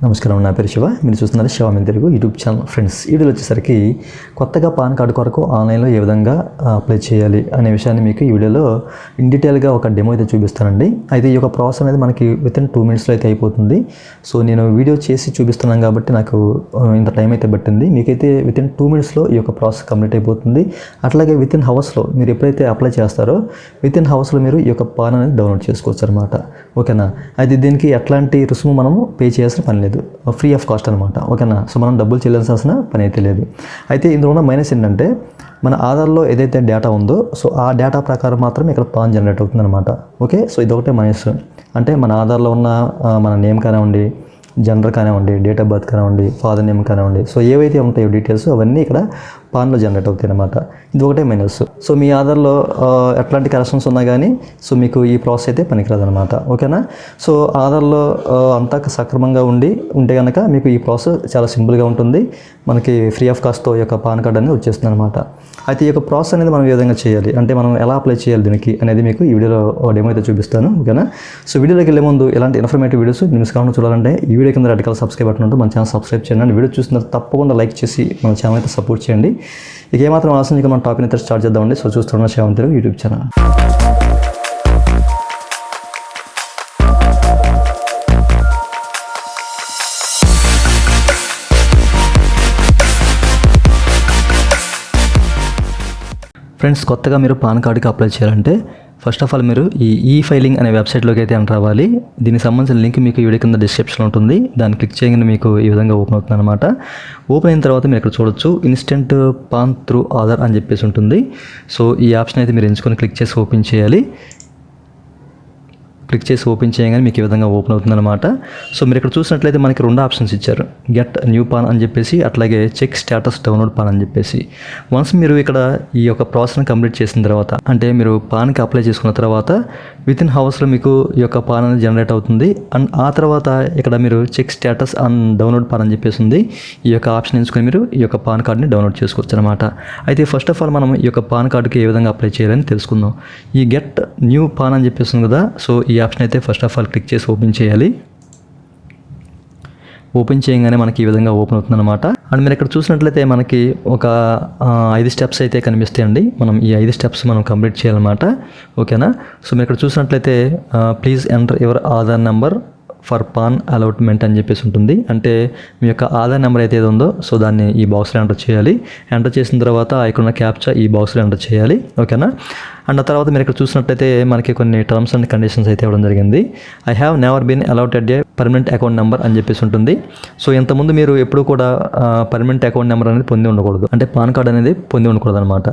నమస్కారం, నా పేరు శివ. మీరు చూస్తున్నారు శివామిన్ తెలుగు యూట్యూబ్ ఛానల్. ఫ్రెండ్స్, ఈ వీడియోలో వచ్చేసరికి కొత్తగా పాన్ కార్డు కొరకు ఆన్లైన్లో ఏ విధంగా అప్లై చేయాలి అనే విషయాన్ని మీకు ఈ వీడియోలో ఇన్ డీటెయిల్గా ఒక డెమో అయితే చూపిస్తానండి. అయితే ఈ యొక్క ప్రాసెస్ అనేది మనకి వితిన్ 2 minutesలో అయితే అయిపోతుంది. సో నేను వీడియో చేసి చూపిస్తున్నాను కాబట్టి నాకు ఇంత టైం అయితే పట్టింది. మీకైతే వితిన్ 2 minutesలో ఈ యొక్క ప్రాసెస్ కంప్లీట్ అయిపోతుంది. అట్లాగే వితిన్ హవర్స్లో మీరు ఎప్పుడైతే అప్లై చేస్తారో వితిన్ హవర్స్లో మీరు ఈ యొక్క పాన్ అనేది డౌన్లోడ్ చేసుకోవచ్చు అనమాట. ఓకేనా? అయితే దీనికి ఎట్లాంటి రుసుము మనము పే చేయాల్సిన పని లేదు, ఫ్రీ ఆఫ్ కాస్ట్ అనమాట. ఓకేనా? సో మనం డబ్బులు చెల్లించాల్సిన పని అయితే లేదు. అయితే ఇందులో ఉన్న మైనస్ ఏంటంటే మన ఆధార్లో ఏదైతే డేటా ఉందో సో ఆ డేటా ప్రకారం మాత్రం ఇక్కడ పాన్ జనరేట్ అవుతుందన్నమాట. ఓకే, సో ఇదొకటే మైనస్. అంటే మన ఆధార్లో ఉన్న మన నేమ్ కానివ్వండి, జెండర్ కానివ్వండి, డేట్ ఆఫ్ బర్త్ కానివ్వండి, ఫాదర్ నేమ్ కానివ్వండి, సో ఏవైతే ఉంటాయో డీటెయిల్స్ అవన్నీ ఇక్కడ పాన్లో జనరేట్ అవుతాయి అన్నమాట. ఇది ఒకటే మైనస్. సో మీ ఆధార్లో ఎట్లాంటి కరెక్షన్స్ ఉన్నా కానీ సో మీకు ఈ ప్రాసెస్ అయితే పనికిరాదు అనమాట. ఓకేనా? సో ఆధార్లో అంతా సక్రమంగా ఉంటే కనుక మీకు ఈ ప్రాసెస్ చాలా సింపుల్గా ఉంటుంది. మనకి ఫ్రీ ఆఫ్ కాస్ట్తో ఈ యొక్క పాన్ కార్డ్ అనేది వచ్చేస్తుంది అనమాట. అయితే ఈ యొక్క ప్రాసెస్ అనేది మనం ఏ విధంగా చేయాలి, అంటే మనం ఎలా అప్లై చేయాలి దీనికి అనేది మీకు ఈ వీడియోలో డెమో అయితే చూపిస్తాను. ఓకేనా? సో వీడియోలోకి వెళ్ళే ముందు ఇలాంటి ఇన్ఫర్మేటివ్ వీడియోస్ మిస్ కాకుండా చూడాలంటే ఈ వీడియో కింద రెడ్ కలర్ సబ్స్క్రైబ్ బటన్ ఉంటుంది, మన ఛానల్ సబ్స్క్రైబ్ చేయండి. వీడియో చూసిన తప్పకుండా లైక్ చేసి మన ఛానల్ అయితే సపోర్ట్ చేయండి. ఇక ఏమాత్రం ఆలోచన ఇక మన టాపిక్ అయితే స్టార్ట్ చేద్దామండి. సో చూస్తున్న శివామిన్ తెలుగు యూట్యూబ్ ఛానల్. ఫ్రెండ్స్, కొత్తగా మీరు పాన్ కార్డుకి అప్లై చేయాలంటే ఫస్ట్ ఆఫ్ ఆల్ మీరు ఈ ఫైలింగ్ అనే వెబ్సైట్లోకి అయితే ఎంటర్ అవ్వాలి. దీనికి సంబంధించిన లింక్ మీకు వీడియో కింద డిస్క్రిప్షన్లో ఉంటుంది. దాన్ని క్లిక్ చేయగానే మీకు ఈ విధంగా ఓపెన్ అవుతుంది అనమాట. ఓపెన్ అయిన తర్వాత మీరు ఇక్కడ చూడొచ్చు ఇన్స్టెంట్ పాన్ త్రూ ఆధార్ అని చెప్పేసి ఉంటుంది. సో ఈ ఆప్షన్ అయితే మీరు ఎంచుకొని క్లిక్ చేసి ఓపెన్ చేయాలి. క్లిక్ చేసి ఓపెన్ చేయగానే మీకు ఈ విధంగా ఓపెన్ అవుతుందన్నమాట. సో మీరు ఇక్కడ చూసినట్లయితే మనకి 2 ఆప్షన్స్ ఇచ్చారు, గెట్ న్యూ పాన్ అని చెప్పేసి, అట్లాగే చెక్ స్టేటస్ డౌన్లోడ్ పాన్ అని చెప్పేసి. వన్స్ మీరు ఇక్కడ ఈ యొక్క ప్రాసెస్ని కంప్లీట్ చేసిన తర్వాత, అంటే మీరు పాన్కి అప్లై చేసుకున్న తర్వాత వితిన్ హవర్స్లో మీకు ఈ యొక్క పాన్ అనేది జనరేట్ అవుతుంది. అండ్ ఆ తర్వాత ఇక్కడ మీరు check status and download PAN అని చెప్పేసి ఉంది. ఈ యొక్క ఆప్షన్ ఎంచుకొని మీరు ఈ యొక్క పాన్ కార్డ్ని డౌన్లోడ్ చేసుకోవచ్చు అనమాట. అయితే ఫస్ట్ ఆఫ్ ఆల్ మనం ఈ యొక్క పాన్ కార్డుకి ఏ విధంగా అప్లై చేయాలని తెలుసుకుందాం. ఈ గెట్ న్యూ పాన్ అని చెప్పేసి ఉంది కదా, సో ఈ ఆప్షన్ అయితే ఫస్ట్ ఆఫ్ ఆల్ క్లిక్ చేసి ఓపెన్ చేయాలి. ఓపెన్ చేయగానే మనకి ఈ విధంగా ఓపెన్ అవుతుంది అనమాట. అండ్ మీరు ఇక్కడ చూసినట్లయితే మనకి ఒక 5 స్టెప్స్ అయితే కనిపిస్తాయండి. మనం ఈ 5 స్టెప్స్ మనం కంప్లీట్ చేయాలన్నమాట. ఓకేనా? సో మీరు ఇక్కడ చూసినట్లయితే please enter your Aadhaar number for pan allotment అని చెప్పేసి ఉంటుంది. అంటే మీ యొక్క ఆధార్ నెంబర్ అయితే ఉందో సో దాన్ని ఈ బాక్స్లో ఎంటర్ చేయాలి. ఎంటర్ చేసిన తర్వాత ఇక్కడ క్యాప్చా ఈ బాక్స్లో ఎంటర్ చేయాలి. ఓకేనా? అండ్ ఆ తర్వాత మీరు ఇక్కడ చూసినట్లయితే మనకి కొన్ని టర్మ్స్ అండ్ కండిషన్స్ అయితే ఇవ్వడం జరిగింది. I have never been allotted a permanent account number అని చెప్పేసి ఉంటుంది. సో ఇంతకుముందు మీరు ఎప్పుడు కూడా పర్మనెంట్ అకౌంట్ నెంబర్ అనేది పొంది ఉండకూడదు, అంటే పాన్ కార్డ్ అనేది పొంది ఉండకూడదు అనమాట.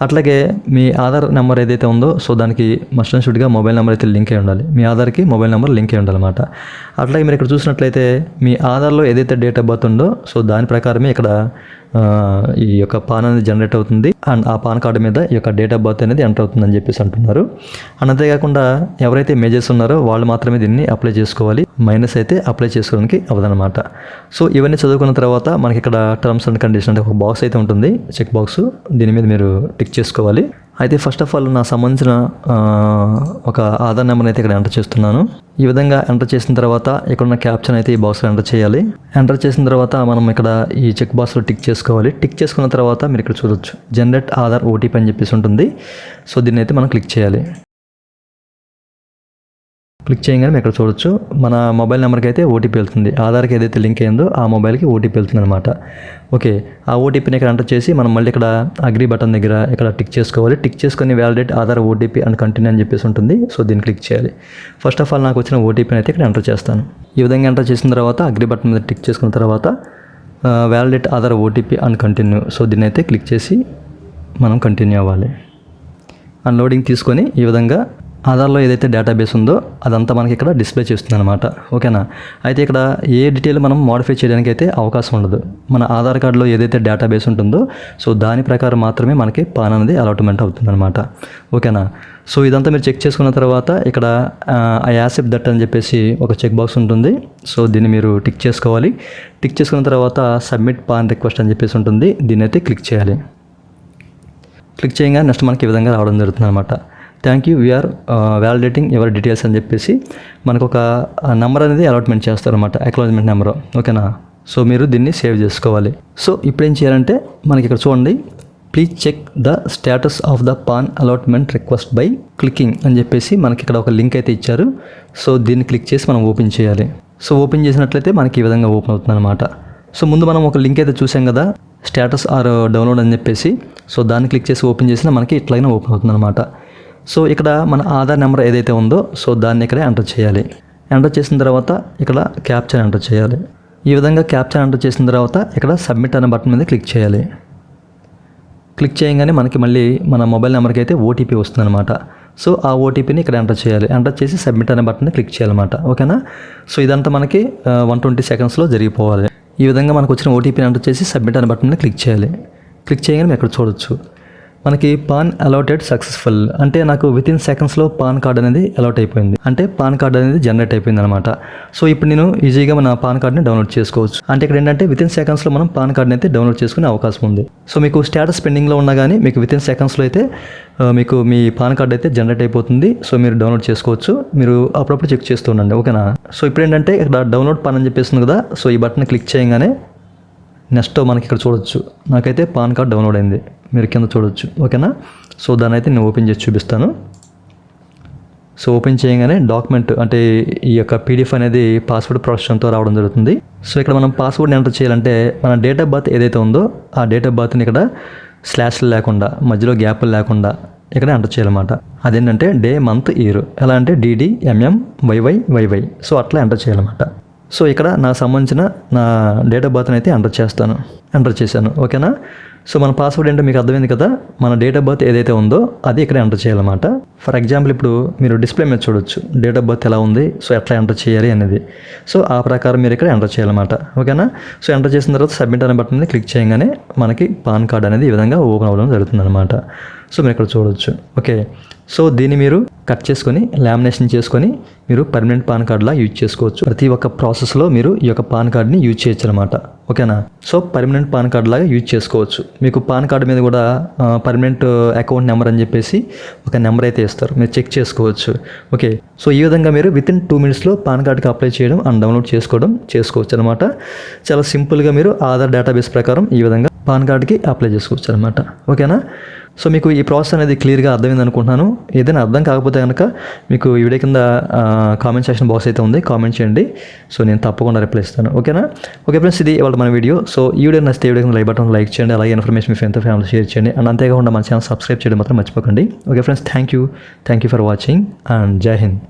అట్లాగే మీ ఆధార్ నెంబర్ ఏదైతే ఉందో సో దానికి మస్ట్ అండ్ షుడ్గా మొబైల్ నెంబర్ అయితే లింక్ అయి ఉండాలి. మీ ఆధార్కి మొబైల్ నెంబర్ లింక్ అయి ఉండాలన్నమాట. అట్లాగే మీరు ఇక్కడ చూసినట్లయితే మీ ఆధార్లో ఏదైతే డేట్ ఆఫ్ బర్త్ ఉందో సో దాని ప్రకారమే ఇక్కడ ఈ యొక్క పాన్ అనేది జనరేట్ అవుతుంది. అండ్ ఆ పాన్ కార్డు మీద ఈ యొక్క డేట్ ఆఫ్ బర్త్ అనేది ఎంటర్ అవుతుందని చెప్పేసి అంటున్నారు. అండ్ అంతేకాకుండా ఎవరైతే మేజర్స్ ఉన్నారో వాళ్ళు మాత్రమే దీన్ని అప్లై చేసుకోవాలి, మైనస్ అయితే అప్లై చేసుకోవడానికి అవ్వదన్నమాట. సో ఇవన్నీ చదువుకున్న తర్వాత మనకి ఇక్కడ టర్మ్స్ అండ్ కండిషన్ అంటే ఒక బాక్స్ అయితే ఉంటుంది, చెక్ బాక్స్. దీని మీద మీరు టిక్ చేసుకోవాలి. అయితే ఫస్ట్ ఆఫ్ ఆల్ నాకు సంబంధించిన ఒక ఆధార్ నెంబర్ అయితే ఇక్కడ ఎంటర్ చేస్తున్నాను. ఈ విధంగా ఎంటర్ చేసిన తర్వాత ఇక్కడ ఉన్న క్యాప్షన్ అయితే ఈ బాక్స్లో ఎంటర్ చేయాలి. ఎంటర్ చేసిన తర్వాత మనం ఇక్కడ ఈ చెక్ బాక్స్లో టిక్ చేసుకోవాలి. టిక్ చేసుకున్న తర్వాత మీరు ఇక్కడ చూడొచ్చు జనరేట్ ఆధార్ ఓటీపీ అని చెప్పేసి ఉంటుంది. సో దీన్ని అయితే మనం క్లిక్ చేయాలి. క్లిక్ చేయగానే మీరు ఇక్కడ చూడొచ్చు మన మొబైల్ నెంబర్కి అయితే ఓటీపీ వెళ్తుంది. ఆధార్కి ఏదైతే లింక్ అయిందో ఆ మొబైల్కి ఓటీపీ వెళ్తుంది అనమాట. ఓకే, ఆ ఓటీపీని ఇక్కడ ఎంటర్ చేసి మనం మళ్ళీ ఇక్కడ అగ్రీ బటన్ దగ్గర ఇక్కడ టిక్ చేసుకోవాలి. టిక్ చేసుకొని validate Aadhaar OTP and continue అని చెప్పేసి ఉంటుంది. సో దీన్ని క్లిక్ చేయాలి. ఫస్ట్ ఆఫ్ ఆల్ నాకు వచ్చిన ఓటీపీని అయితే ఇక్కడ ఎంటర్ చేస్తాను. ఈ విధంగా ఎంటర్ చేసిన తర్వాత అగ్రీ బటన్ మీద టిక్ చేసుకున్న తర్వాత validate Aadhaar OTP and continue, so దీన్ని అయితే క్లిక్ చేసి మనం కంటిన్యూ అవ్వాలి. అండ్ లోడింగ్ తీసుకొని ఈ విధంగా ఆధార్లో ఏదైతే డేటాబేస్ ఉందో అదంతా మనకి ఇక్కడ డిస్ప్లే చేస్తుంది అనమాట. ఓకేనా? అయితే ఇక్కడ ఏ డీటెయిల్ మనం మోడిఫై చేయడానికి అయితే అవకాశం ఉండదు. మన ఆధార్ కార్డులో ఏదైతే డేటాబేస్ ఉంటుందో సో దాని ప్రకారం మాత్రమే మనకి పాన్ అనేది అలాట్మెంట్ అవుతుంది అనమాట. ఓకేనా? సో ఇదంతా మీరు చెక్ చేసుకున్న తర్వాత ఇక్కడ ఐ యాక్సెప్ట్ దట్ అని చెప్పేసి ఒక చెక్ బాక్స్ ఉంటుంది. సో దీన్ని మీరు టిక్ చేసుకోవాలి. టిక్ చేసుకున్న తర్వాత సబ్మిట్ పాన్ రిక్వెస్ట్ అని చెప్పేసి ఉంటుంది. దీన్ని అయితే క్లిక్ చేయాలి. క్లిక్ చేయగా నెక్స్ట్ మనకి ఈ విధంగా రావడం జరుగుతుంది అనమాట. Thank you we are validating your details అని చెప్పేసి మనకు ఒక నెంబర్ అనేది అలాట్మెంట్ చేస్తారన్నమాట, అక్నాలెడ్జ్మెంట్ నెంబర్. ఓకేనా? సో మీరు దీన్ని సేవ్ చేసుకోవాలి. సో ఇప్పుడు ఏం చేయాలంటే మనకి ఇక్కడ చూడండి, please check the status of the PAN allotment request by clicking అని చెప్పేసి మనకి ఇక్కడ ఒక లింక్ అయితే ఇచ్చారు. సో దీన్ని క్లిక్ చేసి మనం ఓపెన్ చేయాలి. సో ఓపెన్ చేసినట్లయితే మనకి ఈ విధంగా ఓపెన్ అవుతుంది అనమాట. సో ముందు మనం ఒక లింక్ అయితే చూసాం కదా, స్టేటస్ ఆర్ డౌన్లోడ్ అని చెప్పేసి. సో దాన్ని క్లిక్ చేసి ఓపెన్ చేసినా మనకి ఇట్లాగనే ఓపెన్ అవుతుంది అనమాట. సో ఇక్కడ మన ఆధార్ నెంబర్ ఏదైతే ఉందో సో దాన్ని ఇక్కడ ఎంటర్ చేయాలి. ఎంటర్ చేసిన తర్వాత ఇక్కడ క్యాప్చర్ ఎంటర్ చేయాలి. ఈ విధంగా క్యాప్చర్ ఎంటర్ చేసిన తర్వాత ఇక్కడ సబ్మిట్ అనే బటన్ మీద క్లిక్ చేయాలి. క్లిక్ చేయగానే మనకి మళ్ళీ మన మొబైల్ నెంబర్కి అయితే ఓటీపీ వస్తుందన్నమాట. సో ఆ ఓటీపీని ఇక్కడ ఎంటర్ చేయాలి. ఎంటర్ చేసి సబ్మిట్ అనే బటన్ని క్లిక్ చేయాలన్నమాట. ఓకేనా? సో ఇదంతా మనకి 120 సెకండ్స్లో జరిగిపోవాలి. ఈ విధంగా మనకు వచ్చిన ఓటీపీని ఎంటర్ చేసి సబ్మిట్ అనే బటన్ని క్లిక్ చేయాలి. క్లిక్ చేయగానే మీరు ఇక్కడ చూడొచ్చు మనకి పాన్ అలాటెడ్ సక్సెస్ఫుల్, అంటే నాకు వితిన్ సెకండ్స్లో పాన్ కార్డ్ అనేది అలాట్ అయిపోయింది, అంటే పాన్ కార్డ్ అనేది జనరేట్ అయిపోయింది అనమాట. సో ఇప్పుడు నేను ఈజీగా మన పాన్ కార్డ్ని డౌన్లోడ్ చేసుకోవచ్చు. అంటే ఇక్కడ ఏంటంటే వితిన్ సెకండ్స్లో మనం పాన్ కార్డ్ని అయితే డౌన్లోడ్ చేసుకునే అవకాశం ఉంది. సో మీకు స్టేటస్ పెండింగ్లో ఉన్నా కానీ మీకు వితిన్ సెకండ్స్లో అయితే మీకు మీ పాన్ కార్డ్ అయితే జనరేట్ అయిపోతుంది. సో మీరు డౌన్లోడ్ చేసుకోవచ్చు. మీరు అప్పుడప్పుడు చెక్ చేస్తూ ఉండండి. ఓకేనా? సో ఇప్పుడు ఏంటంటే ఇక్కడ డౌన్లోడ్ పాన్ అని చెప్పేస్తుంది కదా, సో ఈ బటన్ క్లిక్ చేయగానే నెక్స్ట్ మనకి ఇక్కడ చూడొచ్చు నాకైతే పాన్ కార్డ్ డౌన్లోడ్ అయింది, మీరు కింద చూడొచ్చు. ఓకేనా? సో దాన్ని అయితే నేను ఓపెన్ చేసి చూపిస్తాను. సో ఓపెన్ చేయగానే డాక్యుమెంట్ అంటే ఈ యొక్క పీడిఎఫ్ అనేది పాస్వర్డ్ ప్రొటెక్షన్తో రావడం జరుగుతుంది. సో ఇక్కడ మనం పాస్వర్డ్ని ఎంటర్ చేయాలంటే మన డేట్ ఆఫ్ బర్త్ ఏదైతే ఉందో ఆ డేట్ ఆఫ్ బర్త్ని ఇక్కడ స్లాష్లు లేకుండా మధ్యలో గ్యాప్లు లేకుండా ఇక్కడ ఎంటర్ చేయాలన్నమాట. అదేంటంటే డే మంత్ ఇయర్, ఎలా అంటే DD MM YY YY. So అట్లా ఎంటర్ చేయాలన్నమాట. సో ఇక్కడ నాకు సంబంధించిన నా డేట్ ఆఫ్ బర్త్ని అయితే ఎంటర్ చేశాను. ఓకేనా? సో మన పాస్వర్డ్ ఏంటో మీకు అర్థమైంది కదా, మన డేట్ ఆఫ్ బర్త్ ఏదైతే ఉందో అది ఇక్కడ ఎంటర్ చేయాలన్నమాట. ఫర్ ఎగ్జాంపుల్ ఇప్పుడు మీరు డిస్ప్లే మీద చూడొచ్చు డేట్ ఆఫ్ బర్త్ ఎలా ఉంది, సో ఎట్లా ఎంటర్ చేయాలి అనేది. సో ఆ ప్రకారం మీరు ఇక్కడ ఎంటర్ చేయాలన్నమాట. ఓకేనా? సో ఎంటర్ చేసిన తర్వాత సబ్మిట్ అనే బటన్ మీద క్లిక్ చేయగానే మనకి పాన్ కార్డ్ అనేది ఈ విధంగా ఓపెన్ అవ్వడం జరుగుతుందన్నమాట. సో మీరు ఇక్కడ చూడొచ్చు. ఓకే, సో దీన్ని మీరు కట్ చేసుకొని లామినేషన్ చేసుకొని మీరు పర్మనెంట్ పాన్ కార్డ్లా యూజ్ చేసుకోవచ్చు. ప్రతి ఒక్క ప్రాసెస్లో మీరు ఈ యొక్క పాన్ కార్డ్ని యూజ్ చేయొచ్చు అనమాట. ఓకేనా? సో పర్మనెంట్ పాన్ కార్డ్ లాగా యూజ్ చేసుకోవచ్చు. మీకు పాన్ కార్డు మీద కూడా పర్మనెంట్ అకౌంట్ నెంబర్ అని చెప్పేసి ఒక నెంబర్ అయితే ఇస్తారు, మీరు చెక్ చేసుకోవచ్చు. ఓకే, సో ఈ విధంగా మీరు వితిన్ 2 minutesలో పాన్ కార్డ్కి అప్లై చేయడం అండ్ డౌన్లోడ్ చేసుకోవచ్చు అనమాట. చాలా సింపుల్గా మీరు ఆధార్ డేటాబేస్ ప్రకారం ఈ విధంగా పాన్ కార్డ్కి అప్లై చేసుకోవచ్చు అనమాట. ఓకేనా? సో మీకు ఈ ప్రాసెస్ అనేది క్లియర్గా అర్థమైంది అనుకుంటున్నాను. ఏదైనా అర్థం కాకపోతే కనుక మీకు ఈ వీడియో కింద కామెంట్ సెక్షన్ బాక్స్ అయితే ఉంది, కామెంట్ చేయండి. సో నేను తప్పకుండా రిప్లై ఇస్తాను. ఓకేనా? ఓకే ఫ్రెండ్స్, ఇది ఇవాళ మన వీడియో. సో ఈ వీడియో నచ్చితే వీడియో కింద లైక్ బటన్ లైక్ చేయండి, అలాగే ఇన్ఫర్మేషన్ మీ ఫ్రెండ్తో ఫ్యామిలీ షేర్ చేయండి, అండ్ అంతేకాకుండా మన ఛానల్ సబ్స్క్రైబ్ చేయడం మాత్రం మర్చిపోకండి. Okay friends, thank you for watching and జై హింద్.